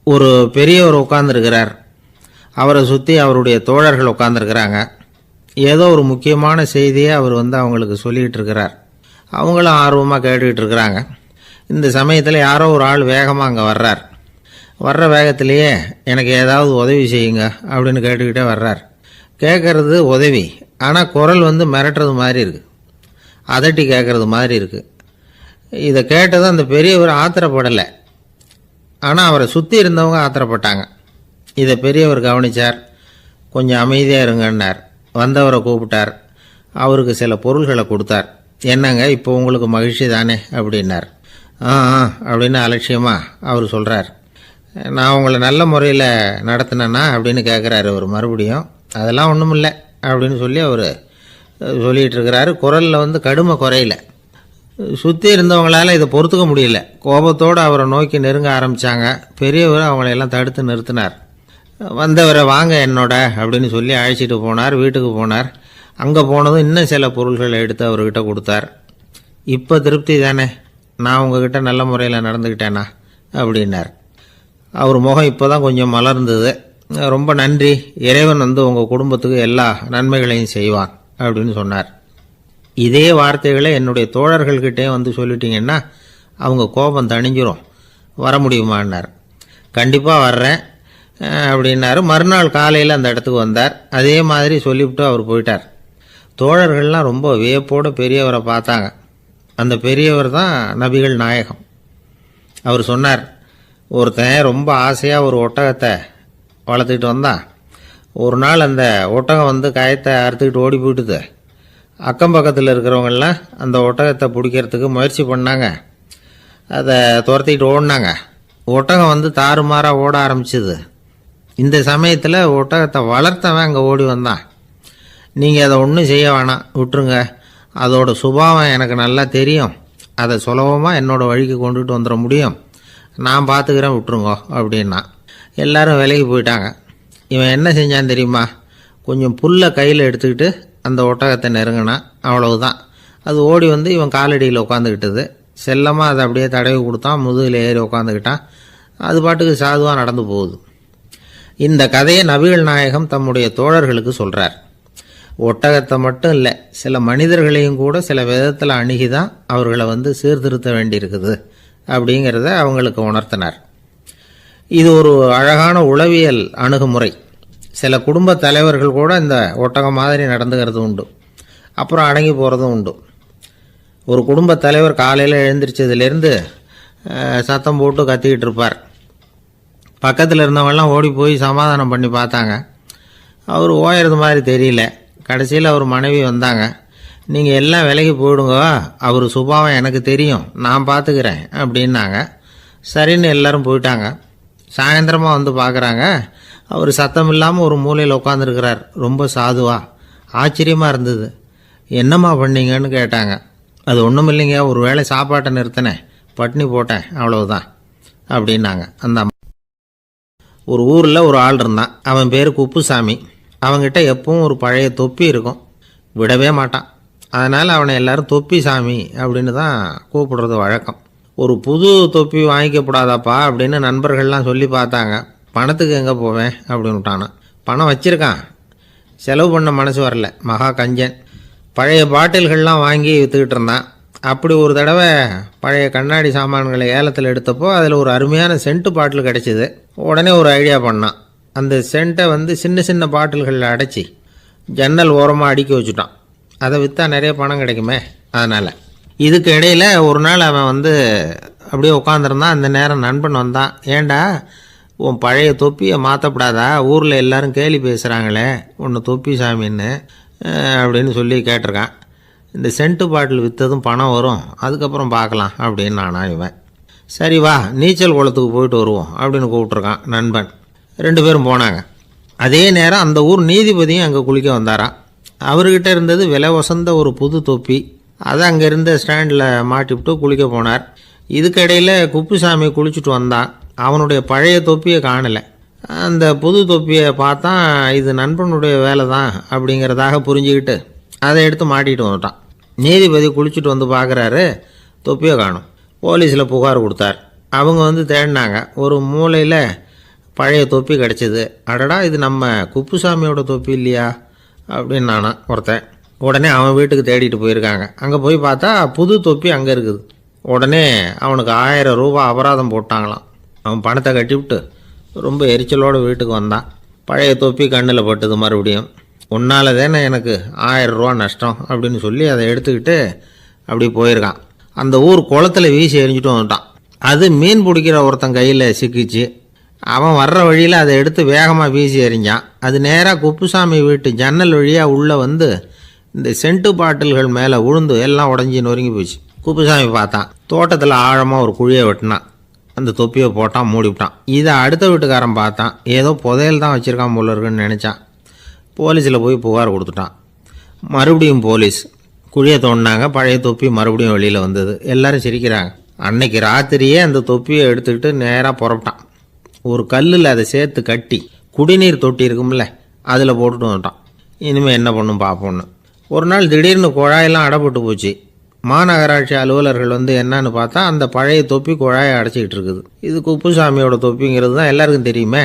ஒரு பெரியவர் உட்கார்ந்துருக்கிறார். அவரை சுற்றி அவருடைய தோழர்கள் உட்காந்துருக்கிறாங்க. ஏதோ ஒரு முக்கியமான செய்தியை அவர் அவங்களுக்கு சொல்லிகிட்டு இருக்கிறார். அவங்களும் ஆர்வமாக கேட்டுக்கிட்டு இருக்கிறாங்க. இந்த சமயத்தில் யாரோ ஒரு ஆள் வேகமாக அங்கே வர்றார். வர்ற வேகத்திலேயே எனக்கு ஏதாவது உதவி செய்யுங்க அப்படின்னு கேட்டுக்கிட்டே வர்றார். கேட்குறது உதவி, ஆனால் குரல் மிரட்டுறது மாதிரி இருக்குது, அதட்டி கேட்குறது மாதிரி இருக்குது. இதை கேட்டதும் அந்த பெரியவர் ஆத்திரப்படலை, ஆனால் அவரை சுற்றி இருந்தவங்க ஆத்திரப்பட்டாங்க. இதை பெரியவர் கவனித்தார். கொஞ்சம் அமைதியாக இருங்கன்னார். வந்தவரை கூப்பிட்டார். அவருக்கு சில பொருள்களை கொடுத்தார். என்னங்க இப்போ உங்களுக்கு மகிழ்ச்சி தானே அப்படின்னார். ஆ அப்படின்னு அலட்சியமாக அவர் சொல்கிறார். நான் உங்களை நல்ல முறையில் நடத்தினேன்னா அப்படின்னு கேட்குறாரு அவர் மறுபடியும். அதெல்லாம் ஒன்றும் இல்லை அப்படின்னு சொல்லி அவர் சொல்லிகிட்டு இருக்கிறாரு. குரலில் கடுமை குறையில. சுற்றி இருந்தவங்களால் இதை பொறுத்துக்க முடியல. கோபத்தோடு அவரை நோக்கி நெருங்க ஆரம்பித்தாங்க. பெரியவர் அவங்களையெல்லாம் தடுத்து நிறுத்தினார். வந்தவரை வாங்க என்னோட அப்படின்னு சொல்லி அழைச்சிட்டு போனார். வீட்டுக்கு போனார். அங்கே போனதும் இன்னும் சில பொருள்களை எடுத்து அவர்கிட்ட கொடுத்தார். இப்போ திருப்தி தானே, நான் உங்ககிட்ட நல்ல முறையில் நடந்துக்கிட்டேனா அப்படின்னார். அவர் முகம் இப்போ தான் கொஞ்சம் மலர்ந்தது. ரொம்ப நன்றி, இறைவன் உங்கள் குடும்பத்துக்கு எல்லா நன்மைகளையும் செய்வான் அப்படின்னு சொன்னார். இதே வார்த்தைகளை என்னுடைய தோழர்கள்கிட்டே சொல்லிட்டீங்கன்னா அவங்க கோபம் தணிஞ்சிரும், வர முடியுமான்னார். கண்டிப்பாக வர்றேன் அப்படின்னாரு. மறுநாள் காலையில் அந்த இடத்துக்கு வந்தார். அதே மாதிரி சொல்லிவிட்டு அவர் போயிட்டார். தோழர்கள்லாம் ரொம்ப வியப்போடு பெரியவரை பார்த்தாங்க. அந்த பெரியவர் தான் நபிகள் நாயகம். அவர் சொன்னார், ஒருத்தன் ரொம்ப ஆசையாக ஒரு ஒட்டகத்தை வளர்த்துக்கிட்டு வந்தான். ஒரு நாள் அந்த ஒட்டகம் கயத்தை அறுத்துக்கிட்டு ஓடி போயிட்டுது. அக்கம் பக்கத்தில் இருக்கிறவங்கெல்லாம் அந்த ஒட்டகத்தை பிடிக்கிறதுக்கு முயற்சி பண்ணாங்க. அதை துரத்திக்கிட்டு ஓடினாங்க. ஒட்டகம் தாறுமாறாக ஓட ஆரம்பிச்சிது. இந்த சமயத்தில் ஒட்டகத்தை வளர்த்தவன் அங்கே ஓடி வந்தான். நீங்கள் அதை ஒன்றும் செய்ய வேணாம், விட்டுருங்க, அதோட சுபாவம் எனக்கு நல்லா தெரியும், அதை சுலபமாக என்னோடய வழிக்கு கொண்டுட்டு வந்துட முடியும், நான் பார்த்துக்கிறேன், விட்டுருங்க அப்படின்னா. எல்லாரும் விலைக்கு போயிட்டாங்க. இவன் என்ன செஞ்சான் தெரியுமா? கொஞ்சம் புல்லை கையில் எடுத்துக்கிட்டு அந்த ஒட்டகத்தை நெருங்கினான். அவ்வளவுதான். அது ஓடி இவன் காலடியில் உட்காந்துக்கிட்டது. செல்லமாக அதை அப்படியே தடவி கொடுத்தான். முதுகில் ஏறி உட்காந்துக்கிட்டான். அது பாட்டுக்கு சாதுவாக நடந்து போகுது. இந்த கதையை நபிகள் நாயகம் தம்முடைய தோழர்களுக்கு சொல்கிறார். ஒட்டகத்தை மட்டும் இல்லை, சில மனிதர்களையும் கூட சில விதத்தில் அணுகி தான் அவர்களை சீர்திருத்த வேண்டியிருக்குது அப்படிங்கிறத அவங்களுக்கு உணர்த்தினார். இது ஒரு அழகான உளவியல் அணுகுமுறை. சில குடும்ப தலைவர்கள் கூட இந்த ஒட்டகம் மாதிரி நடந்துக்கிறது உண்டு, அப்புறம் அடங்கி போகிறதும் உண்டு. ஒரு குடும்ப தலைவர் காலையில் எழுந்திரிச்சதுலேருந்து சத்தம் போட்டு கத்திக்கிட்டு இருப்பார். பக்கத்தில் இருந்தவங்கெல்லாம் ஓடி போய் சமாதானம் பண்ணி பார்த்தாங்க. அவர் ஓயறது மாதிரி தெரியல. கடைசியில் அவர் மனைவி வந்தாங்க. நீங்கள் எல்லாம் விலைக்கு போயிடுங்க, அவர் சுபாவம் எனக்கு தெரியும், நான் பார்த்துக்கிறேன் அப்படின்னாங்க. சரின்னு எல்லோரும் போயிட்டாங்க. சாயந்தரமாக பார்க்குறாங்க, அவர் சத்தம் இல்லாமல் ஒரு மூலையில் உட்காந்துருக்கிறார். ரொம்ப சாதுவா. ஆச்சரியமாக இருந்தது. என்னம்மா பண்ணீங்கன்னு கேட்டாங்க. அது ஒன்றும் இல்லைங்க, ஒரு வேளை சாப்பாட்டை நிறுத்தினேன், பட்னி போட்டேன், அவ்வளவுதான் அப்படின்னாங்க அந்த அம்மா. ஒரு ஊரில் ஒரு ஆள் இருந்தான். அவன் பேர் குப்புசாமி. அவன்கிட்ட எப்பவும் ஒரு பழைய தொப்பி இருக்கும், விடவே மாட்டான். அதனால் அவனை எல்லாரும் தொப்பி சாமி அப்படின்னு தான் கூப்பிடுறது வழக்கம். ஒரு புது தொப்பி வாங்கிக்கப்படாதாப்பா அப்படின்னு நண்பர்கள்லாம் சொல்லி பார்த்தாங்க. பணத்துக்கு எங்கே போவேன் அப்படின்னு விட்டானான். பணம் வச்சுருக்கான், செலவு பண்ண மனசு வரல, மகா கஞ்சன். பழைய பாட்டில்கள்லாம் வாங்கி விற்றுக்கிட்டு இருந்தான். அப்படி ஒரு தடவை பழைய கண்ணாடி சாமான்களை ஏலத்தில் எடுத்தப்போ அதில் ஒரு அருமையான சென்ட்டு பாட்டில் கிடச்சிது. உடனே ஒரு ஐடியா பண்ணான். அந்த சென்ட்டை சின்ன சின்ன பாட்டில்களில் அடைச்சி ஜன்னல் ஓரமாக அடுக்கி வச்சுட்டான். அதை விற்றா நிறைய பணம் கிடைக்குமே. அதனால் இதுக்கு இடையில் ஒரு நாள் அவன் அப்படியே உட்காந்துருந்தான். அந்த நேரம் நண்பன் வந்தான். ஏண்டா உன் பழைய தொப்பியை மாற்றப்படாதா, ஊரில் எல்லோரும் கேலி பேசுகிறாங்களே உன்னை தொப்பி சாமின்னு அப்படின்னு சொல்லி கேட்டிருக்கான். இந்த சென்ட்டு பாட்டில் விற்றதும் பணம் வரும், அதுக்கப்புறம் பார்க்கலாம் அப்படின்னு நானா இவன். சரி வா, நீச்சல் குளத்துக்கு போயிட்டு வருவோம் அப்படின்னு கூப்பிட்ருக்கான் நண்பன். 2 பேரும் போனாங்க. அதே நேரம் அந்த ஊர் நீதிபதியும் அங்கே குளிக்க வந்தாராம். அவர்கிட்ட இருந்தது விலை வசந்த ஒரு புது தொப்பி. அதை அங்கே இருந்த ஸ்டாண்டில் மாட்டிவிட்டு குளிக்க போனார். இதுக்கிடையில் குப்புசாமி குளிச்சுட்டு வந்தான். அவனுடைய பழைய தொப்பியை காணலை. அந்த புது தொப்பியை பார்த்தா இது நண்பனுடைய வேலை தான் அப்படிங்கிறதாக புரிஞ்சுக்கிட்டு அதை எடுத்து மாட்டிகிட்டு வந்துட்டான். நீதிபதி குளிச்சுட்டு பார்க்குறாரு, தொப்பியை காணும். போலீஸில் புகார் கொடுத்தார். அவங்க தேடினாங்க. ஒரு மூலையில் பழைய தொப்பி கிடச்சிது. அடடா, இது நம்ம குப்புசாமியோட தொப்பி இல்லையா அப்படின்னு நானா ஒருத்தன். உடனே அவன் வீட்டுக்கு தேடிட்டு போயிருக்காங்க. அங்கே போய் பார்த்தா புது தொப்பி அங்கே இருக்குது. உடனே அவனுக்கு 1000 ரூபா அபராதம் போட்டாங்களாம். அவன் பணத்தை கட்டிவிட்டு ரொம்ப எரிச்சலோடு வீட்டுக்கு வந்தான். பழைய தொப்பி கண்ணில் பட்டுது. மறுபடியும் உன்னால தானே எனக்கு 1000 ரூபா நஷ்டம் அப்படின்னு சொல்லி அதை எடுத்துக்கிட்டு அப்படி போயிருக்கான். அந்த ஊர் குளத்தில் வீசி எரிஞ்சிட்டு வந்துட்டான். அது மீன் பிடிக்கிற ஒருத்தன் கையில் சிக்கிச்சு. அவன் வர்ற வழியில் அதை எடுத்து வேகமாக வீசி எறிஞ்சான். அது நேராக குப்புசாமி வீட்டு ஜன்னல் வழியாக உள்ளே வந்து இந்த சென்ட்டு பாட்டில்கள் மேலே உழுந்து எல்லாம் உடஞ்சி நொறுங்கி போச்சு. குப்புசாமி பார்த்தான். தோட்டத்தில் ஆழமாக ஒரு குழியை வெட்டினான். அந்த தொப்பியை போட்டான், மூடிவிட்டான். இதை அடுத்த வீட்டுக்காரன் பார்த்தான். ஏதோ புதையல் தான் வச்சுருக்கான் போல இருக்குன்னு நினச்சான். போலீஸில் போய் புகார் கொடுத்துட்டான். மறுபடியும் போலீஸ் குழியை தோண்டினாங்க. பழைய தொப்பி மறுபடியும் வெளியில் வந்தது. எல்லோரும் சிரிக்கிறாங்க. அன்னைக்கு ராத்திரியே அந்த தொப்பியை எடுத்துக்கிட்டு நேராக புறப்பட்டான். ஒரு கல்லில் அதை சேர்த்து கட்டி குடிநீர் தொட்டி இருக்கும்ல, அதில் போட்டுட்டு வந்துட்டான். இனிமேல் என்ன பண்ணும் பார்ப்போன்னு. ஒரு நாள் திடீர்னு குழாயெல்லாம் அடைப்பட்டு போச்சு. மாநகராட்சி அலுவலர்கள் வந்து என்னன்னு பார்த்தா அந்த பழைய தொப்பி குழாயை அடைச்சிக்கிட்டு இருக்குது. இது குப்புசாமியோட தொப்பிங்கிறது தான் எல்லாருக்கும் தெரியுமே.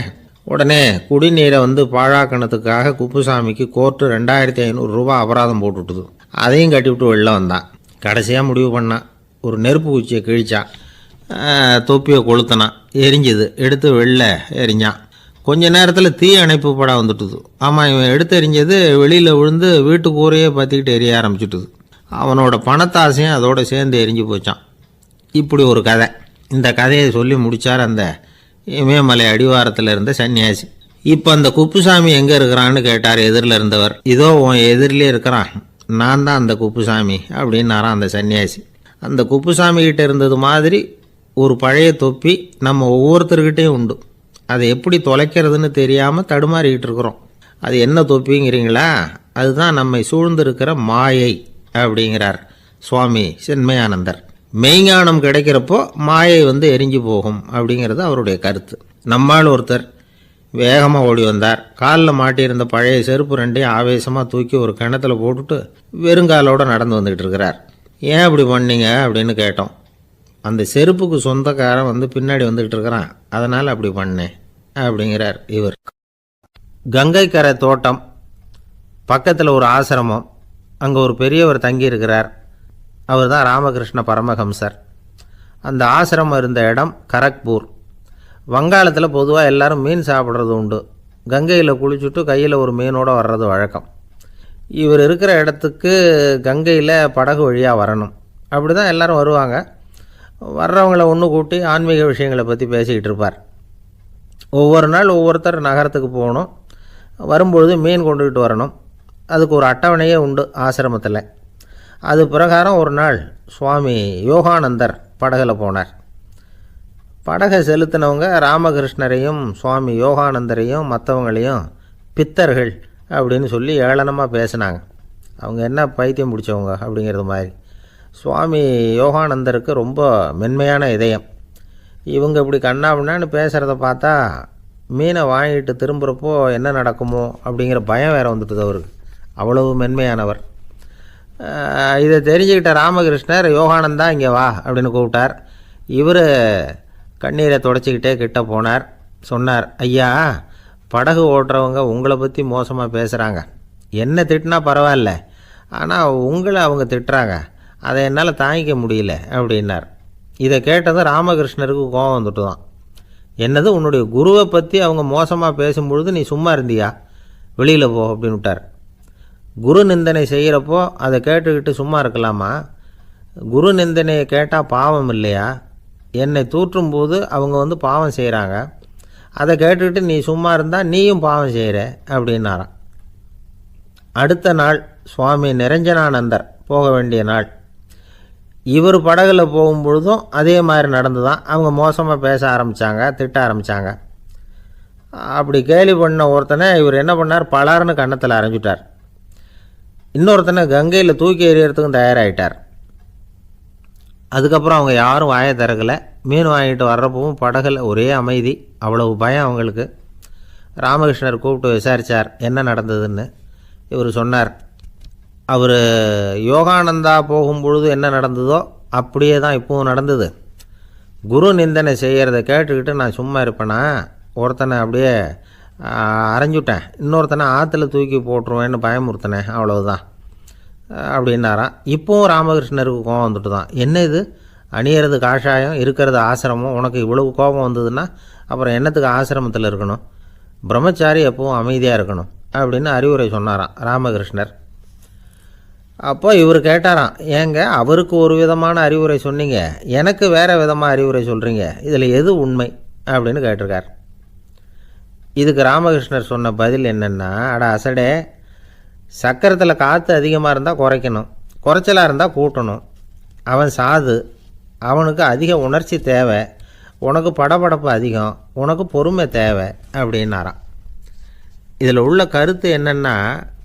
உடனே குடிநீரை வந்து பாழாக்கணத்துக்காக குப்புசாமிக்கு கோர்ட்டு 2500 ரூபா அபராதம் போட்டுவிட்டுது. அதையும் கட்டிவிட்டு வெளில வந்தான். கடைசியாக முடிவு பண்ணான். ஒரு நெருப்பு குச்சியை கிழிச்சான். தொப்பியை கொளுத்தினான். எரிஞ்சுது. எடுத்து வெளில எரிஞ்சான். கொஞ்ச நேரத்தில் தீ அணைப்பு படம் வந்துட்டுது. ஆமாம், இவன் எடுத்து எரிஞ்சது வெளியில் விழுந்து வீட்டு கூரையே பற்றிக்கிட்டு எரிய ஆரம்பிச்சுட்டுது. அவனோட பணத்தாசையும் அதோடு சேர்ந்து எரிஞ்சு போச்சான். இப்படி ஒரு கதை. இந்த கதையை சொல்லி முடித்தார் அந்த இமயமலை அடிவாரத்தில் இருந்த சன்னியாசி. இப்போ அந்த குப்புசாமி எங்கே இருக்கிறான்னு கேட்டார் எதிரில் இருந்தவர். இதோ உன் எதிரிலே இருக்கிறான், நான் தான் அந்த குப்புசாமி அப்படின்னாரான் அந்த சன்னியாசி. அந்த குப்புசாமி கிட்ட இருந்தது மாதிரி ஒரு பழைய தொப்பி நம்ம ஒவ்வொருத்தர்கிட்டையும் உண்டு. அதை எப்படி தொலைக்கிறதுன்னு தெரியாமல் தடுமாறிக்கிட்டு இருக்கிறோம். அது என்ன தொப்பிங்கிறீங்களா? அதுதான் நம்மை சூழ்ந்திருக்கிற மாயை அப்படிங்கிறார் சுவாமி சின்மயானந்தர். மெய்ஞானம் கிடைக்கிறப்போ மாயை வந்து எரிஞ்சு போகும் அப்படிங்கிறது அவருடைய கருத்து. நம்மால் ஒருத்தர் வேகமாக ஓடி வந்தார். காலில் மாட்டியிருந்த பழைய செருப்பு ரெண்டையும் ஆவேசமாக தூக்கி ஒரு கிணத்துல போட்டுட்டு வெறுங்காலோடு நடந்து வந்துக்கிட்டு இருக்கிறார். ஏன் அப்படி பண்ணீங்க அப்படின்னு கேட்டோம். அந்த செருப்புக்கு சொந்தக்காரன் வந்து பின்னாடி வந்துக்கிட்டு இருக்கிறான், அதனால் அப்படி பண்ணேன் அப்படிங்கிறார் இவர். கங்கை கரை தோட்டம் பக்கத்தில் ஒரு ஆசிரமம். அங்கே ஒரு பெரியவர் தங்கியிருக்கிறார். அவர் தான் ராமகிருஷ்ண பரமஹம்சர். அந்த ஆசிரமம் இருந்த இடம் கரக்பூர். வங்காளத்தில் பொதுவாக எல்லாரும் மீன் சாப்பிட்றது உண்டு. கங்கையில் குளிச்சுட்டு கையில் ஒரு மீனோடு வர்றது வழக்கம். இவர் இருக்கிற இடத்துக்கு கங்கையில் படகு வழியாக வரணும். அப்படி தான் எல்லோரும் வருவாங்க. வர்றவங்கள ஒன்று கூட்டி ஆன்மீக விஷயங்களை பற்றி பேசிக்கிட்டு இருப்பார். ஒவ்வொரு நாள் ஒவ்வொருத்தர் நகரத்துக்கு போகணும். வரும்பொழுது மீன் கொண்டுக்கிட்டு வரணும். அதுக்கு ஒரு அட்டவணையே உண்டு ஆசிரமத்தில். அது பிரகாரம் ஒரு நாள் சுவாமி யோகானந்தர் படகில் போனார். படகை செலுத்தினவங்க ராமகிருஷ்ணரையும் சுவாமி யோகானந்தரையும் மற்றவங்களையும் பித்தர்கள் அப்படின்னு சொல்லி ஏளனமாக பேசினாங்க. அவங்க என்ன பைத்தியம் பிடிச்சவங்க அப்படிங்கிறது மாதிரி. சுவாமி யோகானந்தருக்கு ரொம்ப மென்மையான இதயம். இவங்க இப்படி கண்ணாபின்னான்னு பேசுகிறத பார்த்தா மீனை வாங்கிட்டு திரும்புகிறப்போ என்ன நடக்குமோ அப்படிங்கிற பயம் வேறு வந்துட்டுது அவருக்கு. அவ்வளவு மென்மையானவர். இதை தெரிஞ்சுக்கிட்ட ராமகிருஷ்ணர் யோகானந்தா இங்கே வா அப்படின்னு கூப்பிட்டார். இவர் கண்ணீரை தொடச்சிக்கிட்டே கிட்ட போனார். சொன்னார், ஐயா, படகு ஓட்டுறவங்க உங்களை பற்றி மோசமாக பேசுகிறாங்க. என்ன திட்டினா பரவாயில்ல, ஆனால் உங்களை அவங்க திட்டுறாங்க, அதை என்னால் தாங்கிக்க முடியல அப்படின்னார். இதை கேட்டதும் ராமகிருஷ்ணருக்கு கோபம் வந்துட்டு தான். என்னது, உன்னுடைய குருவை பற்றி அவங்க மோசமாக பேசும்பொழுது நீ சும்மா இருந்தியா? வெளியில் போ அப்படின்னு விட்டார். குரு நிந்தனை செய்கிறப்போ அதை கேட்டுக்கிட்டு சும்மா இருக்கலாமா? குரு நிந்தனையை கேட்டால் பாவம் இல்லையா? என்னை தூற்றும் போது அவங்க வந்து பாவம் செய்கிறாங்க, அதை கேட்டுக்கிட்டு நீ சும்மா இருந்தால் நீயும் பாவம் செய்கிற அப்படின்னாராம். அடுத்த நாள் சுவாமி நிரஞ்சனானந்தர் போக வேண்டிய நாள். இவர் படகுல போகும்பொழுதும் அதே மாதிரி நடந்து தான். அவங்க மோசமாக பேச ஆரம்பித்தாங்க, திட்ட ஆரம்பித்தாங்க. அப்படி கேலி பண்ண ஒருத்தனை இவர் என்ன பண்ணார், பலார்னு கன்னத்தில் அரைஞ்சிட்டார். இன்னொருத்தனை கங்கையில் தூக்கி எறியறதுக்கும் தயாராகிட்டார். அதுக்கப்புறம் அவங்க யாரும் வாயை திறக்கலை. மீன் வாங்கிட்டு வர்றப்பவும் படகுல ஒரே அமைதி. அவ்வளவு பயம் அவங்களுக்கு. ராமகிருஷ்ணர் கூப்பிட்டு விசாரித்தார் என்ன நடந்ததுன்னு. இவர் சொன்னார், அவர் யோகானந்தா போகும்பொழுது என்ன நடந்ததோ அப்படியே தான் இப்பவும் நடந்தது. குரு நிந்தனை செய்கிறத கேட்டுக்கிட்டு நான் சும்மா இருப்பேனா? ஒருத்தனை அப்படியே அரைஞ்சுட்டேன், இன்னொருத்தனை ஆற்றுல தூக்கி போட்டுருவேன்னு பயமுறுத்தினேன், அவ்வளவுதான் அப்படின்னாராம். இப்போவும் ராமகிருஷ்ணருக்கு கோபம் வந்துட்டு தான். என்ன இது, அணியறது காஷாயம், இருக்கிறது ஆசிரமம், உனக்கு இவ்வளவு கோபம் வந்ததுன்னா அப்புறம் என்னத்துக்கு ஆசிரமத்தில் இருக்கணும், பிரம்மச்சாரி எப்பவும் அமைதியாக இருக்கணும் அப்படின்னு அறிவுரை சொன்னாராம் ராமகிருஷ்ணர். அப்போ இவர் கேட்டாராம், ஏங்க அவருக்கு ஒரு விதமான அறிவுரை சொன்னீங்க, எனக்கு வேறு விதமாக அறிவுரை சொல்கிறீங்க, இதில் எது உண்மை அப்படின்னு கேட்டிருக்கார். இதுக்கு ராமகிருஷ்ணர் சொன்ன பதில் என்னென்னா, அட அசடே, சக்கரத்தில் காற்று அதிகமாக இருந்தால் குறைக்கணும், குறைச்சலாக இருந்தால் கூட்டணும். அவன் சாது, அவனுக்கு அதிக உணர்ச்சி தேவை, உனக்கு படபடப்பு அதிகம், உனக்கு பொறுமை தேவை அப்படின்னாராம். இதில் உள்ள கருத்து என்னென்னா,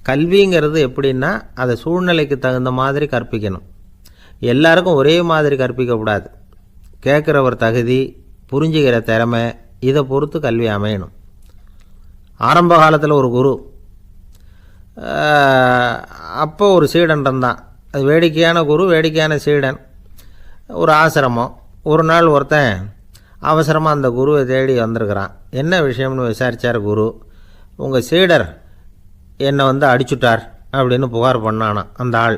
கல்விங்கிறது எப்படின்னா அதை சூழ்நிலைக்கு தகுந்த மாதிரி கற்பிக்கணும். எல்லாருக்கும் ஒரே மாதிரி கற்பிக்கக்கூடாது. கேட்குறவர் தகுதி, புரிஞ்சுக்கிற திறமை, இதை பொறுத்து கல்வி அமையணும். ஆரம்ப காலத்தில் ஒரு குரு, அப்போ ஒரு சீடன் இருந்தான். அது வேடிக்கையான குரு, வேடிக்கையான சீடன். ஒரு ஆசிரமம். ஒரு நாள் ஒருத்தன் அவசரமாக அந்த குருவை தேடி வந்திருக்கிறான். என்ன விஷயம்னு விசாரித்தார் குரு. உங்கள் சீடர் என்னை அடிச்சுட்டார் அப்படின்னு புகார் பண்ணானா அந்த ஆள்.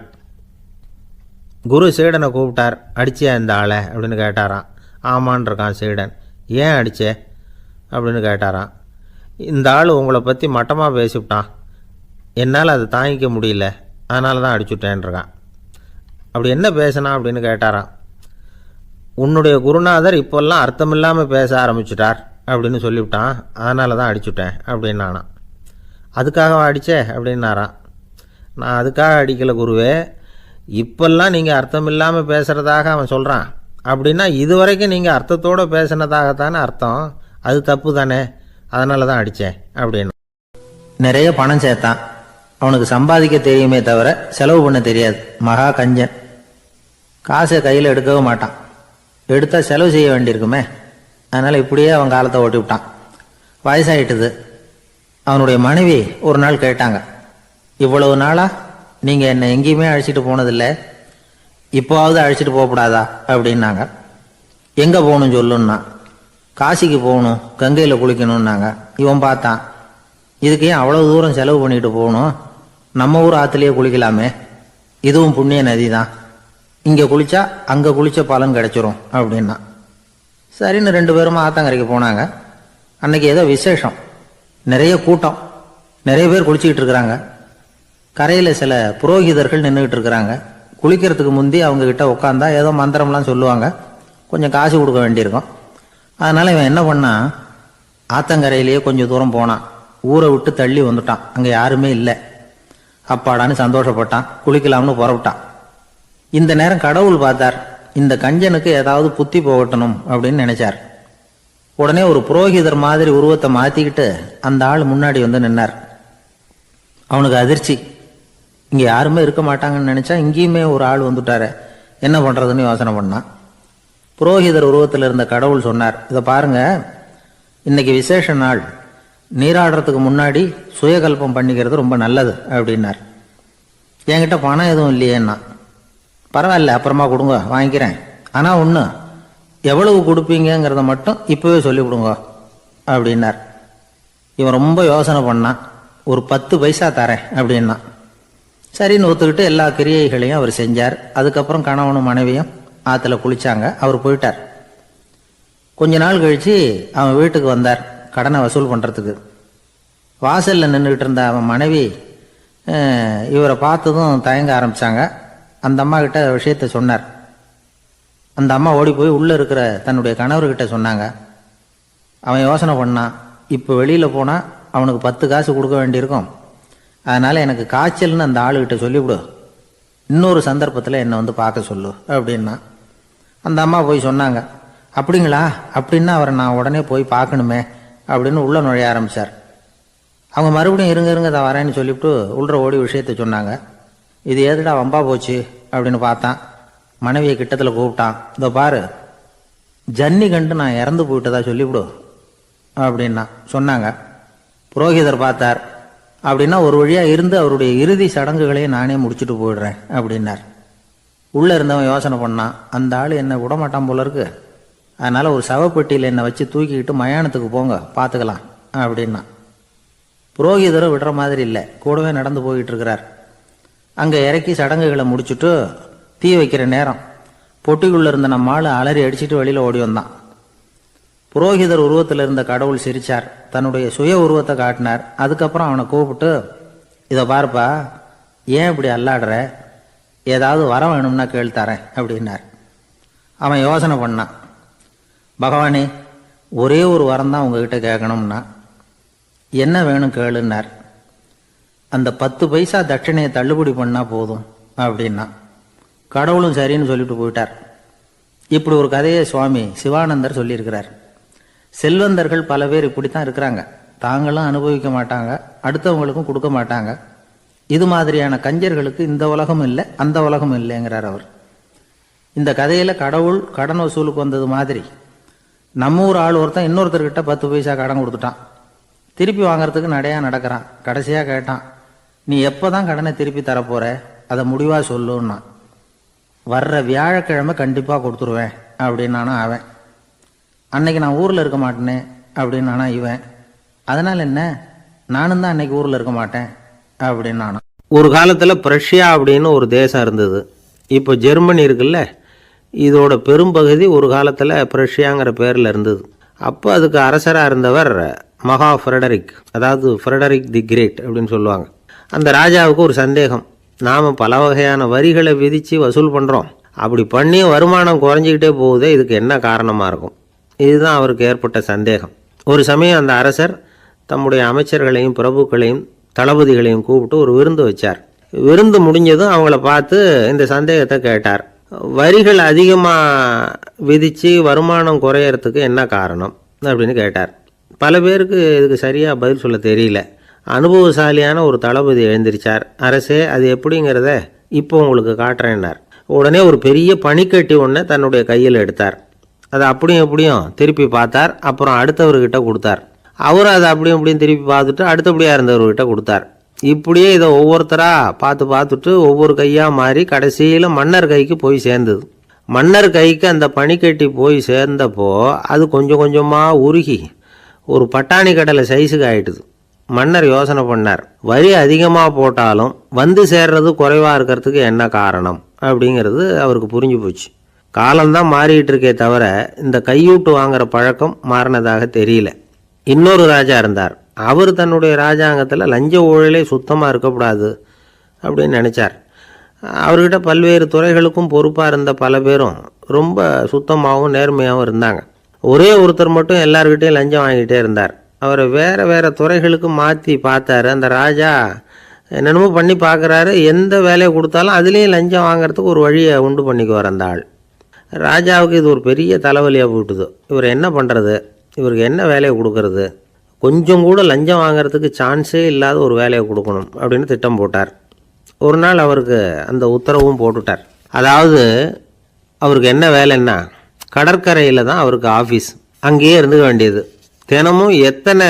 குரு சீடனை கூப்பிட்டார். அடிச்சியா இந்த ஆளை அப்படின்னு கேட்டாரான். ஆமான் இருக்கான் சீடன். ஏன் அடிச்சே அப்படின்னு கேட்டாரான். இந்த ஆள் உங்களை பற்றி மட்டமாக பேசிவிட்டான், என்னால் அதை தாங்கிக்க முடியல, அதனால தான் அடிச்சுட்டேன்ருக்கான். அப்படி என்ன பேசினா அப்படின்னு கேட்டாரான். உன்னுடைய குருநாதர் இப்போல்லாம் அர்த்தமில்லாமல் பேச ஆரம்பிச்சுட்டார் அப்படின்னு சொல்லிவிட்டான், அதனால தான் அடிச்சுட்டேன் அப்படின்னானா. அதுக்காக அடித்தே அப்படின்னாரான். நான் அதுக்காக அடிக்கலை குருவே, இப்போல்லாம் நீங்கள் அர்த்தம் இல்லாமல் பேசுகிறதாக அவன் சொல்கிறான், அப்படின்னா இதுவரைக்கும் நீங்கள் அர்த்தத்தோடு பேசினதாகத்தானே அர்த்தம், அது தப்பு தானே, அதனால தான் அடித்தேன் அப்படின்னு. நிறைய பணம் சேர்த்தான். அவனுக்கு சம்பாதிக்க தெரியுமே தவிர செலவு பண்ண தெரியாது. மகா கஞ்சன். காசை கையில் எடுக்கவும் மாட்டான். எடுத்தால் செலவு செய்ய வேண்டியிருக்குமே, அதனால் இப்படியே அவன் காலத்தை ஓட்டி விட்டான். வயசாகிட்டுது. அவனுடைய மனைவி ஒரு நாள் கேட்டாங்க, இவ்வளவு நாளாக நீங்கள் என்னை எங்கேயுமே அழைச்சிட்டு போனதில்லை, இப்போவாவது அழைச்சிட்டு போகக்கூடாதா அப்படின்னாங்க. எங்கே போகணும் சொல்லுன்னா. காசிக்கு போகணும், கங்கையில் குளிக்கணும்னாங்க. இவன் பார்த்தான், இதுக்கு ஏன் அவ்வளவு தூரம் செலவு பண்ணிட்டு போகணும், நம்ம ஊர் ஆற்றுலேயே குளிக்கலாமே, இதுவும் புண்ணிய நதி தான், இங்கே குளித்தா அங்கே குளித்த பலன் கிடைச்சிரும் அப்படின்னா. சரின்னு 2 பேரும் ஆத்தங்கரைக்கு போனாங்க. அன்னைக்கு ஏதோ விசேஷம், நிறைய கூட்டம், நிறைய பேர் குளிச்சுக்கிட்டு இருக்கிறாங்க. கரையில் சில புரோகிதர்கள் நின்றுக்கிட்டு இருக்கிறாங்க. குளிக்கிறதுக்கு முந்தி அவங்கக்கிட்ட உட்காந்தா ஏதோ மந்திரம்லாம் சொல்லுவாங்க, கொஞ்சம் காசு கொடுக்க வேண்டியிருக்கும். அதனால் இவன் என்ன பண்ணான், ஆத்தங்கரையிலேயே கொஞ்சம் தூரம் போனான். ஊரை விட்டு தள்ளி வந்துட்டான், அங்கே யாருமே இல்லை. அப்பாடான்னு சந்தோஷப்பட்டான், குளிக்கலாம்னு புறப்பட்டான். இந்த நேரம் கடவுள் பார்த்தார், இந்த கஞ்சனுக்கு ஏதாவது புத்தி போகட்டணும் அப்படின்னு நினைச்சார். உடனே ஒரு புரோகிதர் மாதிரி உருவத்தை மாற்றிக்கிட்டு அந்த ஆள் முன்னாடி நின்னார். அவனுக்கு அதிர்ச்சி, இங்கே யாருமே இருக்க மாட்டாங்கன்னு நினச்சா இங்கேயுமே ஒரு ஆள் வந்துட்டாரு, என்ன பண்ணுறதுன்னு யோசனை பண்ணான். புரோகிதர் உருவத்தில் இருந்த கடவுள் சொன்னார், இதை பாருங்க, இன்னைக்கு விசேஷ நாள், நீராடுறதுக்கு முன்னாடி சுயகல்பம் பண்ணிக்கிறது ரொம்ப நல்லது அப்படின்னார். என்கிட்ட பணம் எதுவும் இல்லையேன்னா. பரவாயில்ல, அப்புறமா கொடுங்க, வாங்கிக்கிறேன், ஆனால் ஒன்று, எவ்வளவு கொடுப்பீங்கிறத மட்டும் இப்போவே சொல்லிவிடுங்க அப்படின்னார். இவன் ரொம்ப யோசனை பண்ணான். ஒரு 10 பைசா தரேன் அப்படின்னா. சரின்னு ஒத்துக்கிட்டு எல்லா கிரியைகளையும் அவர் செஞ்சார். அதுக்கப்புறம் கணவனும் மனைவியும் ஆற்றுல குளிச்சாங்க. அவர் போயிட்டார். கொஞ்ச நாள் கழித்து அவன் வீட்டுக்கு வந்தார் கடனை வசூல் பண்ணுறதுக்கு. வாசலில் நின்றுக்கிட்டு இருந்த அவன் மனைவி இவரை பார்த்ததும் தயங்க ஆரம்பித்தாங்க. அந்த அம்மா கிட்ட விஷயத்த சொன்னார். அந்த அம்மா ஓடி போய் உள்ளே இருக்கிற தன்னுடைய கணவர்கிட்ட சொன்னாங்க. அவன் யோசனை பண்ணான், இப்போ வெளியில் போனால் அவனுக்கு 10 காசு கொடுக்க வேண்டியிருக்கும், அதனால் எனக்கு காய்ச்சல்னு அந்த ஆளுகிட்ட சொல்லிவிடு, இன்னொரு சந்தர்ப்பத்தில் என்னை பார்க்க சொல்லு அப்படின்னா. அந்த அம்மா போய் சொன்னாங்க. அப்படிங்களா, அப்படின்னா அவரை நான் உடனே போய் பார்க்கணுமே அப்படின்னு உள்ள நுழைய ஆரம்பித்தார். அவங்க மறுபடியும் இருங்க தான் வரேன்னு சொல்லிவிட்டு உள்ள ஓடி விஷயத்த சொன்னாங்க. இது ஏதுடா வம்பா போச்சு அப்படின்னு பார்த்தான். மனைவியை கிட்டத்தில் கூப்பிட்டான். இதோ பாரு, ஜன்னி கண்டு நான் இறந்து போயிட்டதா சொல்லிவிடு அப்படின்னா சொன்னாங்க. புரோகிதர் பார்த்தார். அப்படின்னா ஒரு வழியாக இருந்து அவருடைய இறுதி சடங்குகளையும் நானே முடிச்சுட்டு போயிடுறேன் அப்படின்னார். உள்ளே இருந்தவன் யோசனை பண்ணான், அந்த ஆள் என்ன விடமாட்டான் போல இருக்கு, அதனால் ஒரு சவப்பெட்டியில் என்னை வச்சு தூக்கிக்கிட்டு மயானத்துக்கு போங்க, பார்த்துக்கலாம் அப்படின்னா. புரோகிதரும் விடுற மாதிரி இல்லை, கூடவே நடந்து போயிட்டு இருக்கிறார். அங்கே இறக்கி சடங்குகளை முடிச்சுட்டு தீ வைக்கிற நேரம் பொட்டிக்குள்ளே இருந்த நம்ம ஆள் அலறி அடிச்சுட்டு வெளியில் ஓடி வந்தான். புரோகிதர் உருவத்தில் இருந்த கடவுள் சிரிச்சார், தன்னுடைய சுய உருவத்தை காட்டினார். அதுக்கப்புறம் அவனை கூப்பிட்டு, இதை பாருப்பா, ஏன் இப்படி அல்லாடுற, ஏதாவது வரம் வேணும்னா கேள்தரேன் அப்படின்னார். அவன் யோசனை பண்ணான். பகவானே, ஒரே ஒரு வரம் தான் உங்ககிட்ட கேட்கணும்னா. என்ன வேணும் கேளுன்னார். அந்த 10 பைசா தட்சணையை தள்ளுபடி பண்ணா போதும் அப்படின்னா. கடவுளும் சரின்னு சொல்லிட்டு போயிட்டார். இப்படி ஒரு கதையை சுவாமி சிவானந்தர் சொல்லியிருக்கிறார். செல்வந்தர்கள் பல பேர் இப்படித்தான் இருக்கிறாங்க. தாங்களும் அனுபவிக்க மாட்டாங்க, அடுத்தவங்களுக்கும் கொடுக்க மாட்டாங்க. இது மாதிரியான கஞ்சர்களுக்கு இந்த உலகம் இல்லை, அந்த உலகம் இல்லைங்கிறார் அவர். இந்த கதையில கடவுள் கடன் வசூலுக்கு வந்தது மாதிரி நம்ம ஊர் ஆள் ஒருத்தன் இன்னொருத்தர்கிட்ட 10 பைசா கடன் கொடுத்துட்டான். திருப்பி வாங்கறதுக்கு நடையா நடக்கிறான். கடைசியா கேட்டான், நீ எப்பதான் கடனை திருப்பி தரப்போற, அதை முடிவா சொல்லுன்னா. வர்ற வியாழக்கிழமை கண்டிப்பா கொடுத்துருவேன் அப்படின்னானா அவன். அன்னைக்கு நான் ஊர்ல இருக்க மாட்டேனே அப்படின்னானா இவன். அதனால என்ன, நானும் தான் அன்னைக்கு ஊர்ல இருக்க மாட்டேன் அப்படின்னானா. ஒரு காலத்துல பிரஷ்யா அப்படின்னு ஒரு தேசம் இருந்தது. இப்போ ஜெர்மனி இருக்குல்ல, இதோட பெரும்பகுதி ஒரு காலத்துல பிரஷ்யாங்கிற பேர்ல இருந்தது. அப்போ அதுக்கு அரசராக இருந்தவர் மகா ஃப்ரெடரிக், அதாவது ஃப்ரெடரிக் தி கிரேட் அப்படின்னு சொல்லுவாங்க. அந்த ராஜாவுக்கு ஒரு சந்தேகம், நாம் பல வகையான வரிகளை விதித்து வசூல் பண்ணுறோம், அப்படி பண்ணி வருமானம் குறைஞ்சிக்கிட்டே போகுதே, இதுக்கு என்ன காரணமாக இருக்கும்? இதுதான் அவருக்கு ஏற்பட்ட சந்தேகம். ஒரு சமயம் அந்த அரசர் தம்முடைய அமைச்சர்களையும் பிரபுக்களையும் தளபதிகளையும் கூப்பிட்டு ஒரு விருந்து வச்சார். விருந்து முடிஞ்சதும் அவங்கள பார்த்து இந்த சந்தேகத்தை கேட்டார். வரிகள் அதிகமாக விதித்து வருமானம் குறையறதுக்கு என்ன காரணம் அப்படின்னு கேட்டார். பல பேருக்கு இதுக்கு சரியாக பதில் சொல்ல தெரியல. அனுபவசாலியான ஒரு தளபதி எழுந்திரிச்சார். அரசே, அது எப்படிங்கிறத இப்போ உங்களுக்கு காட்டுறேன்னார். உடனே ஒரு பெரிய பனிக்கட்டி ஒன்று தன்னுடைய கையில் எடுத்தார். அதை அப்படியும் எப்படியும் திருப்பி பார்த்தார். அப்புறம் அடுத்தவர்கிட்ட கொடுத்தார். அவர் அதை அப்படியும் இப்படியும் திருப்பி பார்த்துட்டு அடுத்தபடியாக இருந்தவர்கிட்ட கொடுத்தார். இப்படியே இதை ஒவ்வொருத்தராக பார்த்துட்டு ஒவ்வொரு கையாக மாறி கடைசியில் மன்னர் கைக்கு போய் சேர்ந்தது. மன்னர் கைக்கு அந்த பனிக்கட்டி போய் சேர்ந்தப்போ அது கொஞ்சம் கொஞ்சமாக உருகி ஒரு பட்டாணி கடலை சைஸுக்கு ஆயிட்டுது. மன்னர் யோசனை பண்ணார், வரி அதிகமாக போட்டாலும் வந்து சேர்றது குறைவாக இருக்கிறதுக்கு என்ன காரணம் அப்படிங்கிறது அவருக்கு புரிஞ்சு போச்சு. காலம்தான் மாறிட்டு இருக்கே தவிர இந்த கையூட்டு வாங்குற பழக்கம் மாறினதாக தெரியல. இன்னொரு ராஜா இருந்தார். அவர் தன்னுடைய ராஜாங்கத்தில் லஞ்ச ஊழலே சுத்தமாக இருக்கக்கூடாது அப்படின்னு நினச்சார். அவர்கிட்ட பல்வேறு துறைகளுக்கும் பொறுப்பாக இருந்த பல பேரும் ரொம்ப சுத்தமாகவும் நேர்மையாகவும் இருந்தாங்க. ஒரே ஒருத்தர் மட்டும் எல்லார்கிட்டையும் லஞ்சம் வாங்கிட்டே இருந்தார். அவரை வேறு வேறு துறைகளுக்கு மாற்றி பார்த்தாரு. அந்த ராஜா என்னென்னமோ பண்ணி பார்க்குறாரு. எந்த வேலையை கொடுத்தாலும் அதுலேயும் லஞ்சம் வாங்கிறதுக்கு ஒரு வழியை உண்டு பண்ணிக்குவார் அந்த ஆள். ராஜாவுக்கு இது ஒரு பெரிய தலைவலியாக போட்டுது. இவர் என்ன பண்ணுறது, இவருக்கு என்ன வேலையை கொடுக்கறது, கொஞ்சம் கூட லஞ்சம் வாங்கிறதுக்கு சான்ஸே இல்லாத ஒரு வேலையை கொடுக்கணும் அப்படின்னு திட்டம் போட்டார். ஒரு நாள் அவருக்கு அந்த உத்தரவும் போட்டுட்டார். அதாவது அவருக்கு என்ன வேலைன்னா, கடற்கரையில் தான் அவருக்கு ஆஃபீஸ். அங்கேயே இருந்துக்க வேண்டியது. தினமும் எத்தனை